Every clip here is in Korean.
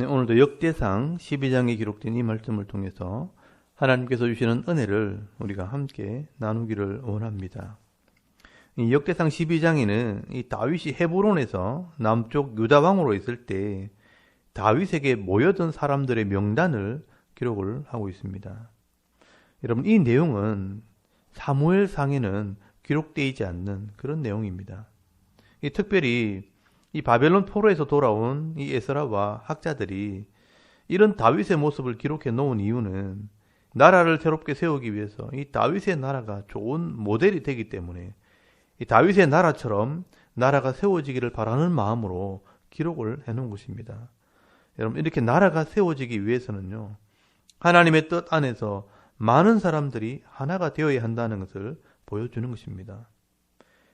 네, 오늘도 역대상 12장에 기록된 이 말씀을 통해서 하나님께서 주시는 은혜를 우리가 함께 나누기를 원합니다. 이 역대상 12장에는 이 다윗이 헤브론에서 남쪽 유다 왕으로 있을 때 다윗에게 모여든 사람들의 명단을 기록을 하고 있습니다. 여러분, 이 내용은 사무엘상에는 기록되어 있지 않는 그런 내용입니다. 특별히 이 바벨론 포로에서 돌아온 이 에스라와 학자들이 이런 다윗의 모습을 기록해 놓은 이유는 나라를 새롭게 세우기 위해서 이 다윗의 나라가 좋은 모델이 되기 때문에 이 다윗의 나라처럼 나라가 세워지기를 바라는 마음으로 기록을 해 놓은 것입니다. 여러분, 이렇게 나라가 세워지기 위해서는요, 하나님의 뜻 안에서 많은 사람들이 하나가 되어야 한다는 것을 보여주는 것입니다.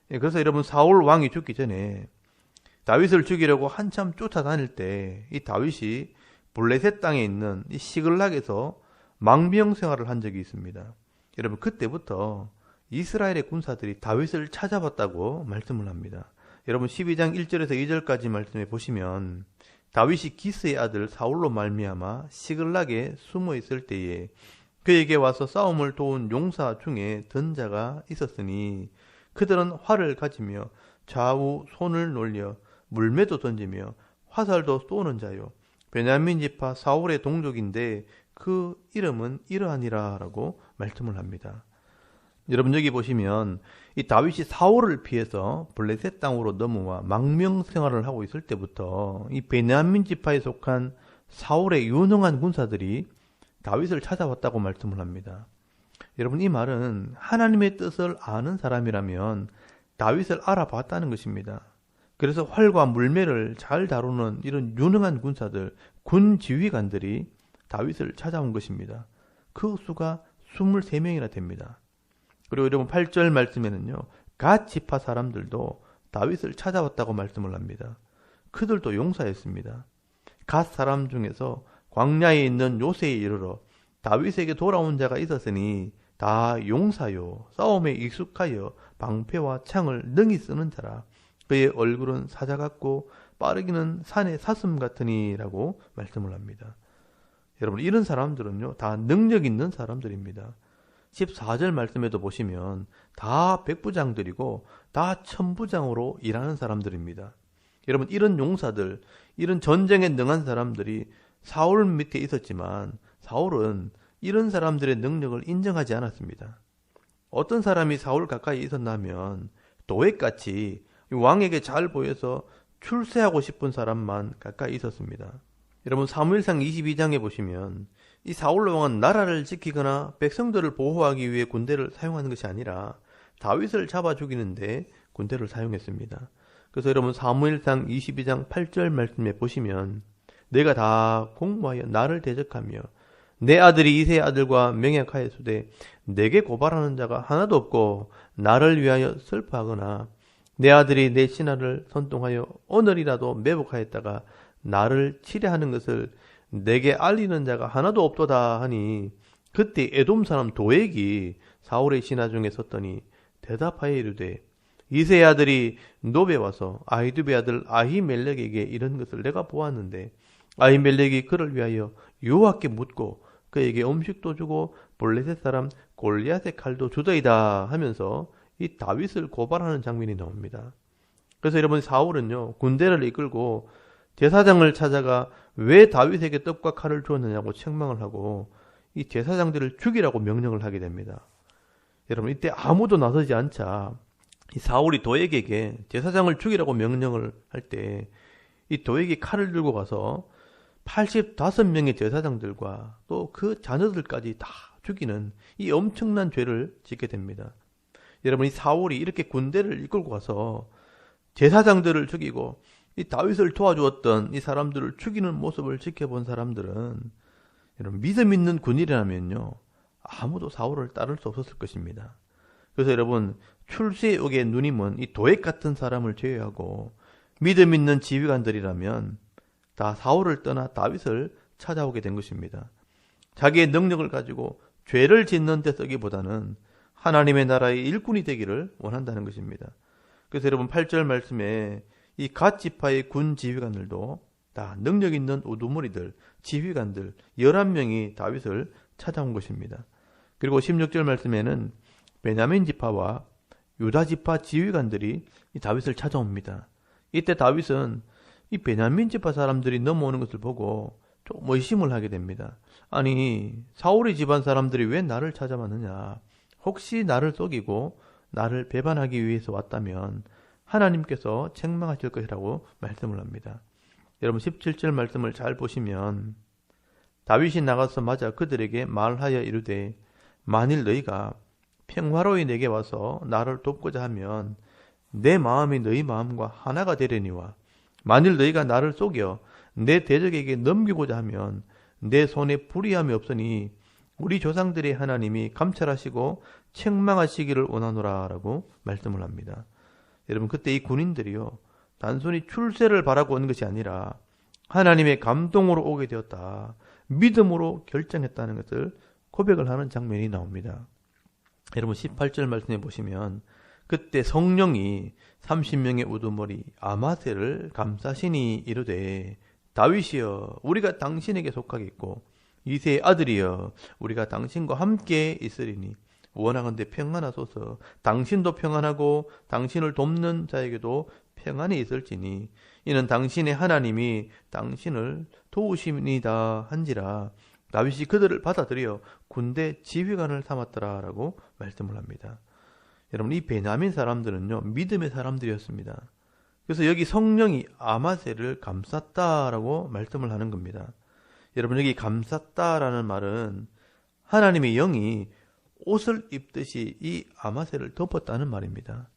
그래서 여러분, 사울 왕이 죽기 전에 다윗을 죽이려고 한참 쫓아다닐 때 이 다윗이 블레셋 땅에 있는 이 시글락에서 망명 생활을 한 적이 있습니다. 여러분, 그때부터 이스라엘의 군사들이 다윗을 찾아봤다고 말씀을 합니다. 여러분, 12장 1절에서 2절까지 말씀해 보시면 다윗이 기스의 아들 사울로 말미암아 시글락에 숨어 있을 때에 그에게 와서 싸움을 도운 용사 중에 든 자가 있었으니 그들은 활을 가지며 좌우 손을 놀려 물매도 던지며 화살도 쏘는 자요, 베냐민 지파 사울의 동족인데 그 이름은 이러하니라 라고 말씀을 합니다. 여러분, 여기 보시면 이 다윗이 사울을 피해서 블레셋 땅으로 넘어와 망명 생활을 하고 있을 때부터 이 베냐민 지파에 속한 사울의 유능한 군사들이 다윗을 찾아왔다고 말씀을 합니다. 여러분, 이 말은 하나님의 뜻을 아는 사람이라면 다윗을 알아봤다는 것입니다. 그래서 활과 물매를 잘 다루는 이런 유능한 군사들, 군 지휘관들이 다윗을 찾아온 것입니다. 그 수가 23명이나 됩니다. 그리고 여러분, 8절 말씀에는요, 갓 지파 사람들도 다윗을 찾아왔다고 말씀을 합니다. 그들도 용사였습니다. 갓 사람 중에서 광야에 있는 요새에 이르러 다윗에게 돌아온 자가 있었으니 다 용사요, 싸움에 익숙하여 방패와 창을 능히 쓰는 자라. 그의 얼굴은 사자 같고 빠르기는 산의 사슴 같으니라고 말씀을 합니다. 여러분, 이런 사람들은요, 다 능력 있는 사람들입니다. 14절 말씀에도 보시면 다 백부장들이고 다 천부장으로 일하는 사람들입니다. 여러분, 이런 용사들, 이런 전쟁에 능한 사람들이 사울 밑에 있었지만 사울은 이런 사람들의 능력을 인정하지 않았습니다. 어떤 사람이 사울 가까이 있었나면 도액같이 왕에게 잘 보여서 출세하고 싶은 사람만 가까이 있었습니다. 여러분, 사무엘상 22장에 보시면 이 사울 왕은 나라를 지키거나 백성들을 보호하기 위해 군대를 사용하는 것이 아니라 다윗을 잡아 죽이는데 군대를 사용했습니다. 그래서 여러분, 사무엘상 22장 8절 말씀에 보시면 내가 다 공모하여 나를 대적하며 내 아들이 이새의 아들과 맹약하였으되 내게 고발하는 자가 하나도 없고 나를 위하여 슬퍼하거나 내 아들이 내 신하를 선동하여 오늘이라도 매복하였다가 나를 치려하는 것을 내게 알리는 자가 하나도 없도다 하니 그때 에돔 사람 도액이 사울의 신하 중에 섰더니 대답하여 이르되 이새의 아들이 노베 와서 아히두베 아들 아히멜렉에게 이런 것을 내가 보았는데 아히멜렉이 그를 위하여 여호와께 묻고 그에게 음식도 주고 블레셋 사람 골리앗의 칼도 주더이다 하면서 이 다윗을 고발하는 장면이 나옵니다. 그래서 여러분, 사울은요, 군대를 이끌고 제사장을 찾아가 왜 다윗에게 떡과 칼을 주었느냐고 책망을 하고 이 제사장들을 죽이라고 명령을 하게 됩니다. 여러분, 이때 아무도 나서지 않자 이 사울이 도액에게 제사장을 죽이라고 명령을 할 때 이 도액이 칼을 들고 가서 85명의 제사장들과 또 그 자녀들까지 다 죽이는 이 엄청난 죄를 짓게 됩니다. 여러분, 이 사울이 이렇게 군대를 이끌고 가서 제사장들을 죽이고 이 다윗을 도와주었던 이 사람들을 죽이는 모습을 지켜본 사람들은 여러분, 믿음 있는 군인이라면요, 아무도 사울을 따를 수 없었을 것입니다. 그래서 여러분, 출세옥의 누님은 이 도액 같은 사람을 제외하고 믿음 있는 지휘관들이라면 다 사울을 떠나 다윗을 찾아오게 된 것입니다. 자기의 능력을 가지고 죄를 짓는 데 쓰기보다는 하나님의 나라의 일꾼이 되기를 원한다는 것입니다. 그래서 여러분, 8절 말씀에 이 갓 지파의 군 지휘관들도 다 능력 있는 우두머리들, 지휘관들 11명이 다윗을 찾아온 것입니다. 그리고 16절 말씀에는 베냐민 지파와 유다 지파 지휘관들이 이 다윗을 찾아옵니다. 이때 다윗은 이 베냐민 지파 사람들이 넘어오는 것을 보고 좀 의심을 하게 됩니다. 아니, 사울의 집안 사람들이 왜 나를 찾아왔느냐? 혹시 나를 속이고 나를 배반하기 위해서 왔다면 하나님께서 책망하실 것이라고 말씀을 합니다. 여러분 17절 말씀을 잘 보시면 다윗이 나가서 맞아 그들에게 말하여 이르되 만일 너희가 평화로이 내게 와서 나를 돕고자 하면 내 마음이 너희 마음과 하나가 되려니와 만일 너희가 나를 속여 내 대적에게 넘기고자 하면 내 손에 불의함이 없으니 우리 조상들의 하나님이 감찰하시고 책망하시기를 원하노라 라고 말씀을 합니다. 여러분 그때 이 군인들이요 단순히 출세를 바라고 온 것이 아니라 하나님의 감동으로 오게 되었다. 믿음으로 결정했다는 것을 고백을 하는 장면이 나옵니다. 여러분 18절 말씀해 보시면 그때 성령이 30명의 우두머리 아마새를 감싸시니 이르되 다윗이여 우리가 당신에게 속하겠고 이새의 아들이여 우리가 당신과 함께 있으리니 원하건대 평안하소서. 당신도 평안하고 당신을 돕는 자에게도 평안이 있을지니 이는 당신의 하나님이 당신을 도우심이다 한지라. 다윗이 그들을 받아들여 군대 지휘관을 삼았더라 라고 말씀을 합니다. 여러분 이 베냐민 사람들은요 믿음의 사람들이었습니다. 그래서 여기 성령이 아마새를 감쌌다라고 말씀을 하는 겁니다. 여러분 여기 감쌌다라는 말은 하나님의 영이 옷을 입듯이 이 아마새를 덮었다는 말입니다.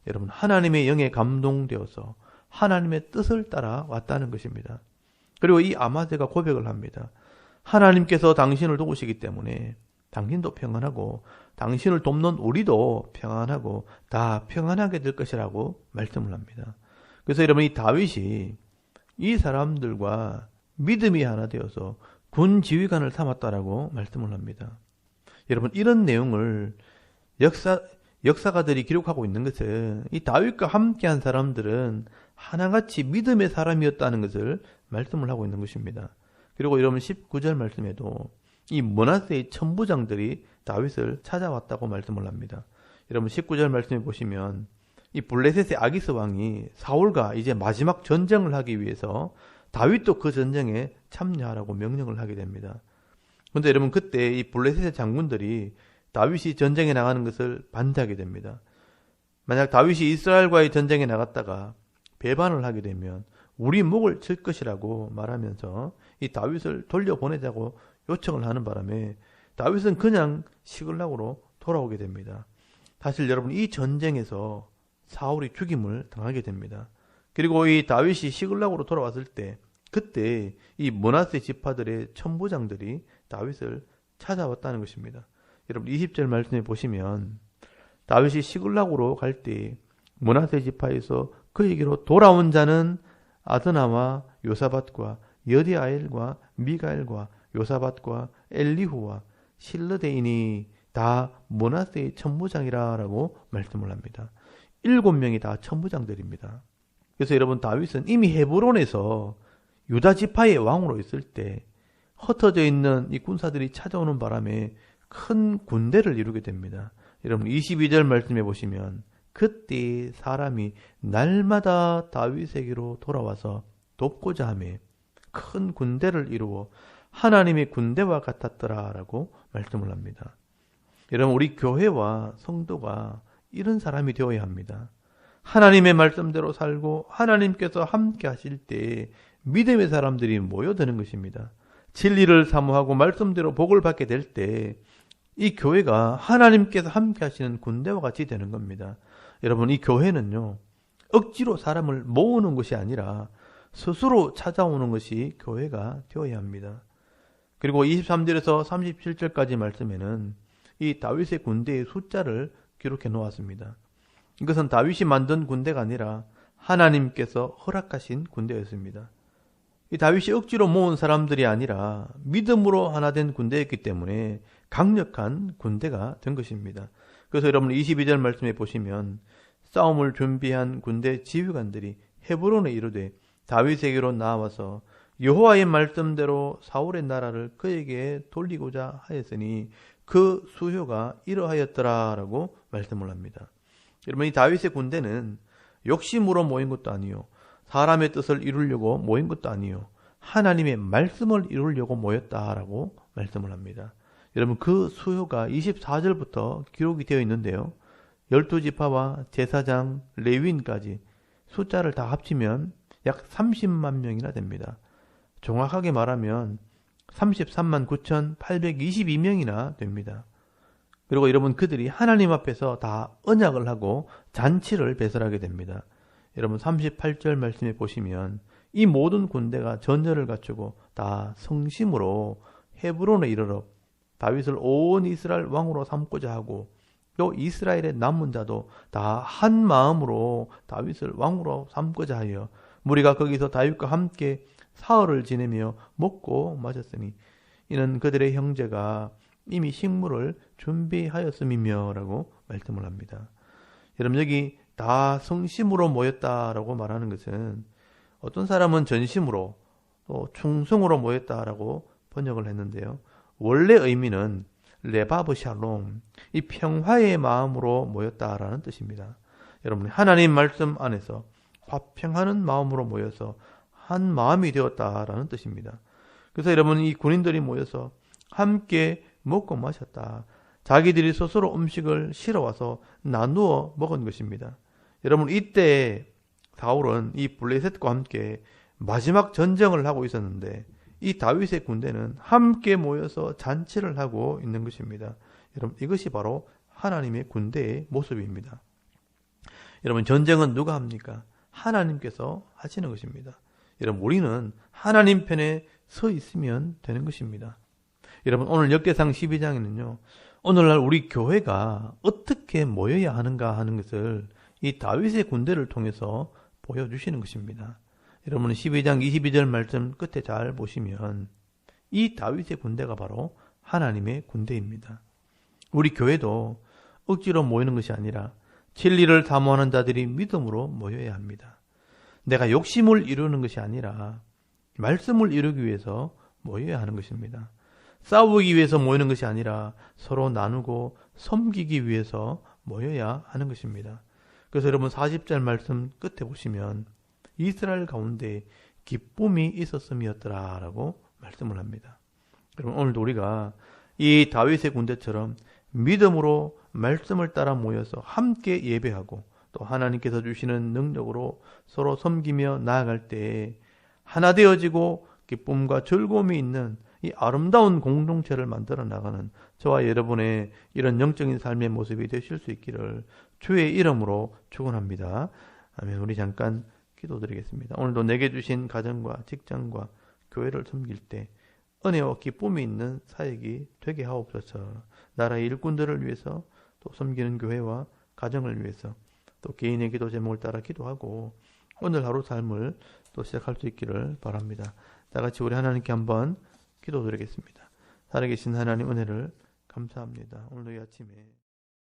여러분 하나님의 영에 감동되어서 하나님의 뜻을 따라 왔다는 것입니다. 그리고 이 아마새가 고백을 합니다. 하나님께서 당신을 도우시기 때문에 당신도 평안하고 당신을 돕는 우리도 평안하고 다 평안하게 될 것이라고 말씀을 합니다. 그래서 여러분 이 다윗이 이 사람들과 믿음이 하나 되어서 군 지휘관을 삼았다라고 말씀을 합니다. 여러분 이런 내용을 역사가들이 기록하고 있는 것은 이 다윗과 함께한 사람들은 하나같이 믿음의 사람이었다는 것을 말씀을 하고 있는 것입니다. 그리고 여러분 19절 말씀에도 이 므낫세의 천부장들이 다윗을 찾아왔다고 말씀을 합니다. 여러분 19절 말씀해 보시면 이 블레셋의 아기스 왕이 사울과 이제 마지막 전쟁을 하기 위해서 다윗도 그 전쟁에 참여하라고 명령을 하게 됩니다. 그런데 여러분 그때 이 블레셋의 장군들이 다윗이 전쟁에 나가는 것을 반대하게 됩니다. 만약 다윗이 이스라엘과의 전쟁에 나갔다가 배반을 하게 되면 우리 목을 칠 것이라고 말하면서 이 다윗을 돌려보내자고 요청을 하는 바람에 다윗은 그냥 시글락으로 돌아오게 됩니다. 사실 여러분 이 전쟁에서 사울이 죽임을 당하게 됩니다. 그리고 이 다윗이 시글락으로 돌아왔을 때 그때 이 므낫세 지파들의 천부장들이 다윗을 찾아왔다는 것입니다. 여러분 20절 말씀해 보시면 다윗이 시글락으로 갈 때 므낫세 지파에서 그에게로 돌아온 자는 아드나와 요사밧과 여디아엘과 미가엘과 요사밧과 엘리후와 실르데인이 다 므낫세의 천부장이라고 말씀을 합니다. 7명이 다 천부장들입니다. 그래서 여러분 다윗은 이미 헤브론에서 유다 지파의 왕으로 있을 때 흩어져 있는 이 군사들이 찾아오는 바람에 큰 군대를 이루게 됩니다. 여러분 22절 말씀해 보시면 그때 사람이 날마다 다윗에게로 돌아와서 돕고자 하며 큰 군대를 이루어 하나님의 군대와 같았더라라고 말씀을 합니다. 여러분 우리 교회와 성도가 이런 사람이 되어야 합니다. 하나님의 말씀대로 살고 하나님께서 함께 하실 때 믿음의 사람들이 모여드는 것입니다. 진리를 사모하고 말씀대로 복을 받게 될 때 이 교회가 하나님께서 함께 하시는 군대와 같이 되는 겁니다. 여러분 이 교회는요 억지로 사람을 모으는 것이 아니라 스스로 찾아오는 것이 교회가 되어야 합니다. 그리고 23절에서 37절까지 말씀에는 이 다윗의 군대의 숫자를 기록해 놓았습니다. 이것은 다윗이 만든 군대가 아니라 하나님께서 허락하신 군대였습니다. 이 다윗이 억지로 모은 사람들이 아니라 믿음으로 하나 된 군대였기 때문에 강력한 군대가 된 것입니다. 그래서 여러분 22절 말씀에 보시면 싸움을 준비한 군대 지휘관들이 헤브론에 이르되 다윗에게로 나와서 여호와의 말씀대로 사울의 나라를 그에게 돌리고자 하였으니 그 수효가 이러하였더라라고 말씀을 합니다. 여러분, 이 다윗의 군대는 욕심으로 모인 것도 아니요, 사람의 뜻을 이루려고 모인 것도 아니요, 하나님의 말씀을 이루려고 모였다라고 말씀을 합니다. 여러분, 그 수효가 24절부터 기록이 되어 있는데요. 12지파와 제사장, 레위인까지 숫자를 다 합치면 약 30만 명이나 됩니다. 정확하게 말하면 33만 9,822명이나 됩니다. 그리고 여러분, 그들이 하나님 앞에서 다 언약을 하고 잔치를 배설하게 됩니다. 여러분, 38절 말씀에 보시면 이 모든 군대가 전열을 갖추고 다 성심으로 헤브론에 이르러 다윗을 온 이스라엘 왕으로 삼고자 하고, 또 이스라엘의 남은 자도 다 한 마음으로 다윗을 왕으로 삼고자 하여 무리가 거기서 다윗과 함께 사흘을 지내며 먹고 마셨으니 이는 그들의 형제가 이미 식물을 준비하였음이며 라고 말씀을 합니다. 여러분, 여기 다 성심으로 모였다라고 말하는 것은 어떤 사람은 전심으로 또 충성으로 모였다라고 번역을 했는데요. 원래 의미는 레바브 샬롬, 이 평화의 마음으로 모였다라는 뜻입니다. 여러분, 하나님 말씀 안에서 화평하는 마음으로 모여서 한 마음이 되었다라는 뜻입니다. 그래서 여러분, 이 군인들이 모여서 함께 먹고 마셨다. 자기들이 스스로 음식을 실어와서 나누어 먹은 것입니다. 여러분, 이때 사울은 이 블레셋과 함께 마지막 전쟁을 하고 있었는데 이 다윗의 군대는 함께 모여서 잔치를 하고 있는 것입니다. 여러분, 이것이 바로 하나님의 군대의 모습입니다. 여러분, 전쟁은 누가 합니까? 하나님께서 하시는 것입니다. 여러분, 우리는 하나님 편에 서 있으면 되는 것입니다. 여러분, 오늘 역대상 12장에는요, 오늘날 우리 교회가 어떻게 모여야 하는가 하는 것을 이 다윗의 군대를 통해서 보여주시는 것입니다. 여러분은 12장 22절 말씀 끝에 잘 보시면 이 다윗의 군대가 바로 하나님의 군대입니다. 우리 교회도 억지로 모이는 것이 아니라 진리를 사모하는 자들이 믿음으로 모여야 합니다. 내가 욕심을 이루는 것이 아니라 말씀을 이루기 위해서 모여야 하는 것입니다. 싸우기 위해서 모이는 것이 아니라 서로 나누고 섬기기 위해서 모여야 하는 것입니다. 그래서 여러분, 40절 말씀 끝에 보시면 이스라엘 가운데 기쁨이 있었음이었더라 라고 말씀을 합니다. 여러분, 오늘도 우리가 이 다윗의 군대처럼 믿음으로 말씀을 따라 모여서 함께 예배하고 또 하나님께서 주시는 능력으로 서로 섬기며 나아갈 때에 하나 되어지고 기쁨과 즐거움이 있는 이 아름다운 공동체를 만들어 나가는 저와 여러분의 이런 영적인 삶의 모습이 되실 수 있기를 주의 이름으로 축원합니다. 아멘. 우리 잠깐 기도드리겠습니다. 오늘도 내게 주신 가정과 직장과 교회를 섬길 때 은혜와 기쁨이 있는 사역이 되게 하옵소서. 나라의 일꾼들을 위해서, 또 섬기는 교회와 가정을 위해서, 또 개인의 기도 제목을 따라 기도하고 오늘 하루 삶을 또 시작할 수 있기를 바랍니다. 다 같이 우리 하나님께 한번 기도드리겠습니다. 살아계신 하나님, 은혜를 감사합니다. 오늘도 이 아침에